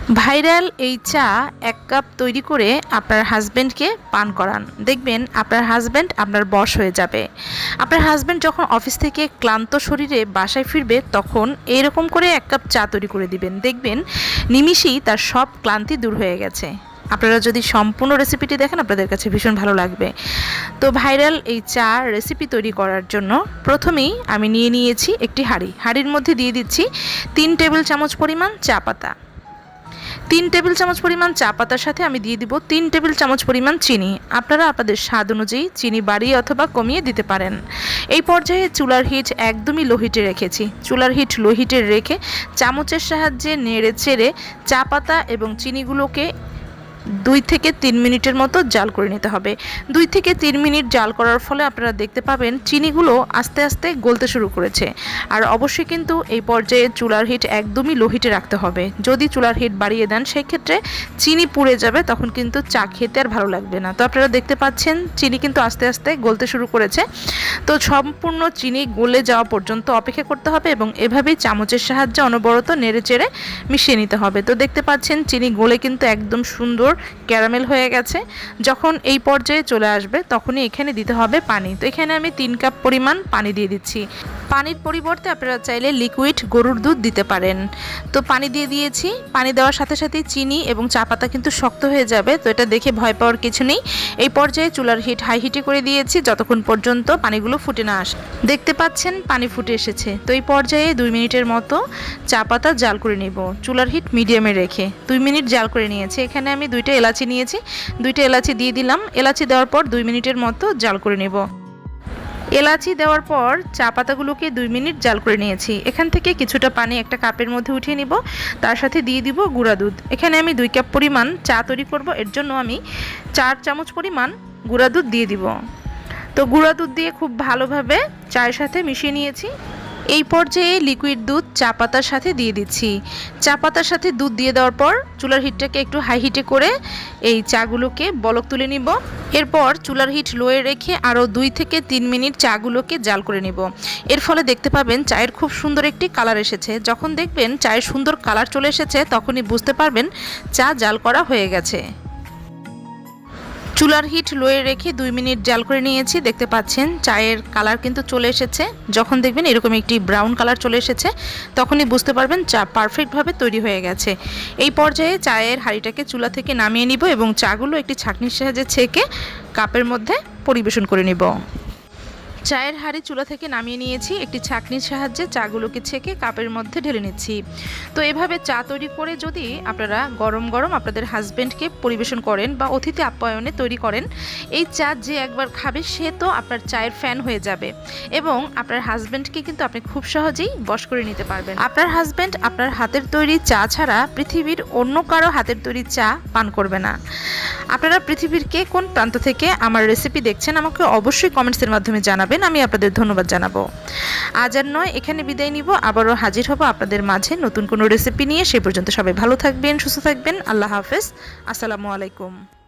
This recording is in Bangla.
ভাইরাল এই চা 1 কাপ তৈরি করে আপনার হাজবেন্ডকে পান করান। দেখবেন আপনার হাজবেন্ড আপনার বশ হয়ে যাবে। আপনার হাজবেন্ড যখন অফিস থেকে ক্লান্ত শরীরে বাসায় ফিরবে তখন এইরকম করে 1 কাপ চা তৈরি করে দিবেন। দেখবেন নিমিষেই তার সব ক্লান্তি দূর হয়ে গেছে। আপনারা যদি সম্পূর্ণ রেসিপিটি দেখেন আপনাদের কাছে ভীষণ ভালো লাগবে। তো ভাইরাল এই চা রেসিপি তৈরি করার জন্য প্রথমেই আমি নিয়েছি একটি হাঁড়ির মধ্যে দিয়ে দিচ্ছি 3 টেবিল চামচ পরিমাণ চা পাতা। 3 টেবিল চামচ পরিমাণ চা পাতার সাথে আমি দিয়ে দিব 3 টেবিল চামচ পরিমাণ চিনি। আপনারা আপনাদের স্বাদ অনুযায়ী চিনি বাড়িয়ে অথবা কমিয়ে দিতে পারেন। এই পর্যায়ে চুলার হিট একদমই লো হিটে রেখেছি। চুলার হিট লো হিটে রেখে চামচের সাহায্যে নেড়ে চেড়ে চা পাতা এবং চিনিগুলোকে 2 থেকে 3 মিনিটের মতো জাল করে নিতে হবে। 2 থেকে 3 মিনিট জাল করার ফলে আপনারা দেখতে পাবেন চিনিগুলো আস্তে আস্তে গলতে শুরু করেছে। আর অবশ্যই কিন্তু এই পর্যায়ে চুলার হিট একদমই লো হিটে রাখতে হবে। যদি চুলার হিট বাড়িয়ে দেন সেক্ষেত্রে চিনি পুড়ে যাবে, তখন কিন্তু চা খেতে আর ভালো লাগবে না। তো আপনারা দেখতে পাচ্ছেন চিনি কিন্তু আস্তে আস্তে গলতে শুরু করেছে। তো সম্পূর্ণ চিনি গলে যাওয়া পর্যন্ত অপেক্ষা করতে হবে এবং এভাবেই চামচের সাহায্যে অনবরত নেড়ে চেড়ে মিশিয়ে নিতে হবে। তো দেখতে পাচ্ছেন চিনি গলে কিন্তু একদম সুন্দর ক্যারামেল হয়ে গেছে। যখন এই পর্যায়ে চলে আসবে তখনই এখানে দিতে হবে পানি। তো এখানে আমি 3 কাপ পরিমাণ পানি দিয়ে দিচ্ছি। পানির পরিবর্তে আপনারা চাইলে লিকুইড গরুর দুধ দিতে পারেন। তো পানি দিয়ে দিয়েছি। পানি দেওয়ার সাথে সাথে চিনি এবং চা পাতা কিন্তু শক্ত হয়ে যাবে, তো এটা দেখে ভয় পাওয়ার কিছু নেই। এই পর্যায়ে চুলার হিট হাই হিটে করে দিয়েছি যতক্ষণ পর্যন্ত পানিগুলো ফুটে না আসে। দেখতে পাচ্ছেন পানি ফুটে এসেছে। তো এই পর্যায়ে 2 মিনিটের মতো চা পাতা জাল করে নেব। চুলার হিট মিডিয়ামে রেখে 2 মিনিট জাল করে নিয়েছি। এখানে আমি 2টা এলাচি নিয়েছি, 2টা এলাচি দিয়ে দিলাম। এলাচি দেওয়ার পর 2 মিনিটের মতো জাল করে নেব। এলাচি দেওয়ার পর চা পাতাগুলোকে 2 মিনিট জাল করে নিয়েছি। এখান থেকে কিছুটা পানি একটা কাপের মধ্যে উঠিয়ে নিব, তার সাথে দিয়ে দিব গুঁড়া দুধ। এখানে আমি 2 কাপ পরিমাণ চা তৈরি করব, এর জন্য আমি 4 চামচ পরিমাণ গুঁড়া দুধ দিয়ে দিব। তো গুঁড়া দুধ দিয়ে খুব ভালোভাবে চায়ের সাথে মিশিয়ে নিয়েছি। এই পর্যায়ে লিকুইড দুধ চা পাতার সাথে দিয়ে দিচ্ছি। চা পাতার সাথে দুধ দিয়ে দেওয়ার পর চুলার হিটটাকে একটু হাই হিটে করে এই চাগুলোকে বলক তুলে নিব। এরপর চুলার হিট লোয়ে রেখে আরও 2 থেকে 3 মিনিট চাগুলোকে জাল করে নিব। এর ফলে দেখতে পাবেন চায়ের খুব সুন্দর একটি কালার এসেছে। যখন দেখবেন চায়ের সুন্দর কালার চলে এসেছে তখনই বুঝতে পারবেন চা জাল করা হয়ে গেছে। চুলার হিট লোয়ে রেখে 2 মিনিট জাল করে নিয়েছি। দেখতে পাচ্ছেন চায়ের কালার কিন্তু চলে এসেছে। যখন দেখবেন এরকম একটি ব্রাউন কালার চলে এসেছে তখনই বুঝতে পারবেন চা পারফেক্টভাবে তৈরি হয়ে গেছে। এই পর্যায়ে চায়ের হাঁড়িটাকে চুলা থেকে নামিয়ে নিব এবং চাগুলো একটি ছাঁকনির সাহায্যে ছেঁকে কাপের মধ্যে পরিবেশন করে নিব। চায়ের হাঁড়ি চুলা থেকে নামিয়ে নিয়েছি। একটি ছাঁকনির সাহায্যে চাগুলোকে ছেঁকে কাপের মধ্যে ঢেলে নিচ্ছি। তো এভাবে চা তৈরি করে যদি আপনারা গরম গরম আপনাদের হাজব্যান্ডকে পরিবেশন করেন বা অতিথি আপ্যায়নে তৈরি করেন, এই চা যে একবার খাবে সে তো আপনার চায়ের ফ্যান হয়ে যাবে এবং আপনার হাজব্যান্ডকে কিন্তু আপনি খুব সহজেই বশ করে নিতে পারবেন। আপনার হাজব্যান্ড আপনার হাতের তৈরি চা ছাড়া পৃথিবীর অন্য কারো হাতের তৈরি চা পান করবে না। আপনারা পৃথিবীর কে কোন প্রান্ত থেকে আমার রেসিপি দেখছেন আমাকে অবশ্যই কমেন্টসের মাধ্যমে জানাবেন, আমি আপনাদের ধন্যবাদ জানাবো। আজ আর নয়, এখানে বিদায় নিব। আবারও হাজির হব আপনাদের মাঝে নতুন কোনো রেসিপি নিয়ে। সে পর্যন্ত সবাই ভালো থাকবেন, সুস্থ থাকবেন। আল্লাহ হাফেজ, আসসালামু আলাইকুম।